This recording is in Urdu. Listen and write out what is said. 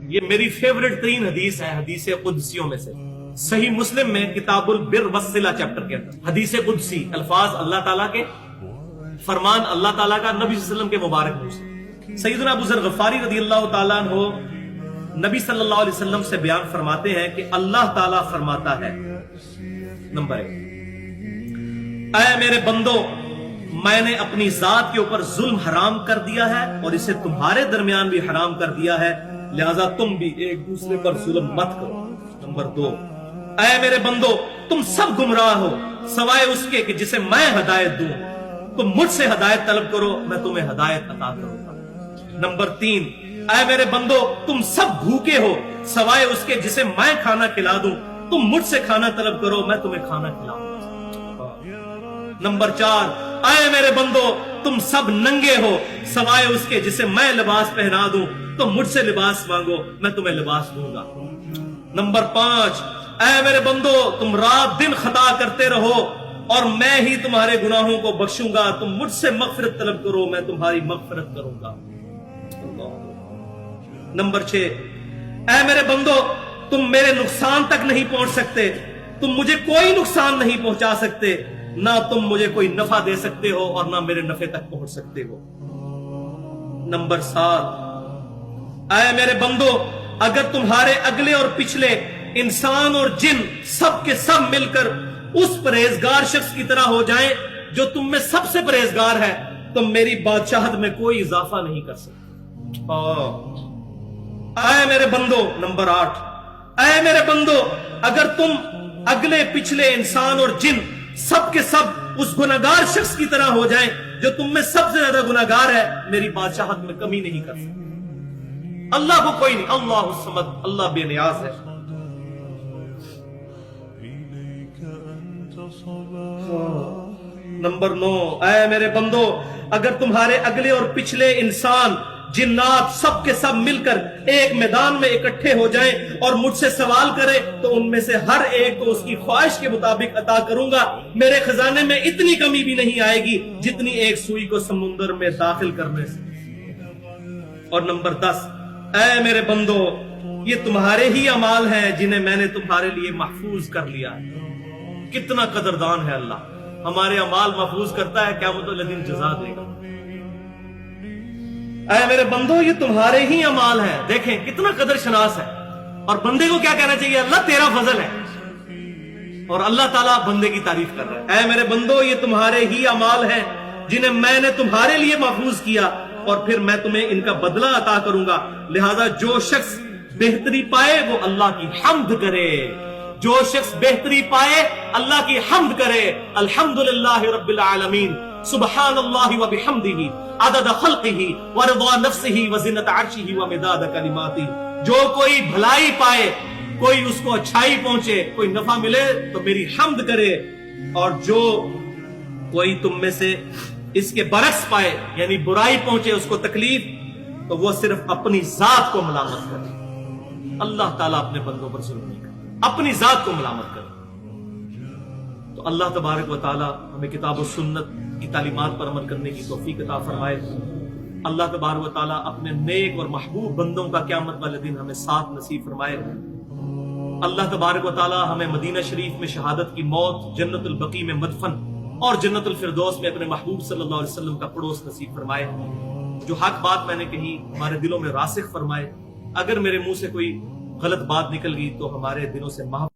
یہ میری فیوریٹ ترین حدیث ہے حدیث قدسیوں میں سے. صحیح مسلم میں کتاب البر والصلہ چیپٹر کے اندر حدیث قدسی، الفاظ اللہ تعالیٰ کے، فرمان اللہ تعالیٰ کا نبی صلی اللہ علیہ وسلم کے مبارک منہ سے. سیدنا ابو ذر غفاری رضی اللہ تعالیٰ عنہ نبی صلی اللہ علیہ وسلم سے بیان فرماتے ہیں کہ اللہ تعالیٰ فرماتا ہے، نمبر 1، اے میرے بندو، میں نے اپنی ذات کے اوپر ظلم حرام کر دیا ہے اور اسے تمہارے درمیان بھی حرام کر دیا ہے، لہذا تم بھی ایک دوسرے پر ظلم مت کرو. نمبر 2، اے میرے بندو، تم سب گمراہ ہو سوائے اس کے کہ جسے میں ہدایت دوں. تم مجھ سے ہدایت طلب کرو، میں تمہیں ہدایت عطا کروں گا. نمبر 3، اے میرے بندو، تم سب بھوکے ہو سوائے اس کے جسے میں کھانا کھلا دوں. تم مجھ سے کھانا طلب کرو، میں تمہیں کھانا کھلاؤں گا. نمبر 4، اے میرے بندو، تم سب ننگے ہو سوائے اس کے جسے میں لباس پہنا دوں. تم مجھ سے لباس مانگو، میں تمہیں لباس دوں گا. نمبر 5، اے میرے بندو، تم رات دن خطا کرتے رہو اور میں ہی تمہارے گناہوں کو بخشوں گا. تم مجھ سے مغفرت طلب کرو، میں تمہاری مغفرت کروں گا. نمبر 6، اے میرے بندو، تم میرے نقصان تک نہیں پہنچ سکتے. تم مجھے کوئی نقصان نہیں پہنچا سکتے، نہ تم مجھے کوئی نفع دے سکتے ہو اور نہ میرے نفع تک پہنچ سکتے ہو. نمبر 7، اے میرے بندو، اگر تمہارے اگلے اور پچھلے انسان اور جن سب کے سب مل کر اس پرہیزگار شخص کی طرح ہو جائیں جو تم میں سب سے پرہیزگار ہے، تم میری بادشاہت میں کوئی اضافہ نہیں کر سکتے. اے میرے بندو، نمبر 8، اے میرے بندو، اگر تم اگلے پچھلے انسان اور جن سب کے سب اس گناہگار شخص کی طرح ہو جائیں جو تم میں سب سے زیادہ گناہگار ہے، میری بادشاہت میں کمی نہیں کر سکتے. اللہ کو کوئی نہیں، اللہ الصمد، اللہ بے نیاز ہے. نمبر 9، اے میرے بندو، اگر تمہارے اگلے اور پچھلے انسان جنات سب کے سب مل کر ایک میدان میں اکٹھے ہو جائیں اور مجھ سے سوال کرے تو ان میں سے ہر ایک کو اس کی خواہش کے مطابق عطا کروں گا. میرے خزانے میں اتنی کمی بھی نہیں آئے گی جتنی ایک سوئی کو سمندر میں داخل کرنے سے. اور نمبر 10، اے میرے بندو، یہ تمہارے ہی اعمال ہیں جنہیں میں نے تمہارے لیے محفوظ کر لیا ہے. کتنا قدردان ہے اللہ، ہمارے اعمال محفوظ کرتا ہے، قیامت والے دن جزا دے گا. اے میرے بندو، یہ تمہارے ہی اعمال ہیں. دیکھیں کتنا قدر شناس ہے. اور بندے کو کیا کہنا چاہیے؟ اللہ تیرا فضل ہے. اور اللہ تعالیٰ بندے کی تعریف کر رہا ہے. اے میرے بندو، یہ تمہارے ہی اعمال ہیں جنہیں میں نے تمہارے لیے محفوظ کیا اور پھر میں تمہیں ان کا بدلہ عطا کروں گا. لہذا جو شخص بہتری پائے وہ اللہ کی حمد کرے. جو شخص بہتری پائے اللہ کی حمد کرے. الحمدللہ رب العالمین، سبحان اللہ و بحمدہ عدد خلقہ ورضا نفسہ وزنت عرشہ ومداد کلماتہ. جو کوئی بھلائی پائے، کوئی اس کو اچھائی پہنچے، کوئی نفع ملے تو میری حمد کرے. اور جو کوئی تم میں سے اس کے برعکس پائے، یعنی برائی پہنچے، اس کو تکلیف، تو وہ صرف اپنی ذات کو ملامت کرے. اللہ تعالیٰ اپنے بندوں پر ظلم نہیں کرے، اپنی ذات کو ملامت کرے. تو اللہ تبارک و تعالیٰ ہمیں کتاب و سنت کی تعلیمات پر عمل کرنے کی توفیق عطا فرمائے. اللہ تبارک و تعالیٰ اپنے نیک اور محبوب بندوں کا قیامت والے دن ہمیں ساتھ نصیب فرمائے. اللہ تبارک و تعالیٰ ہمیں مدینہ شریف میں شہادت کی موت، جنت البقیع میں مدفن اور جنت الفردوس میں اپنے محبوب صلی اللہ علیہ وسلم کا پڑوس نصیب فرمائے. جو حق بات میں نے کہی ہمارے دلوں میں راسخ فرمائے. اگر میرے منہ سے کوئی غلط بات نکل گئی تو ہمارے دلوں سے معاف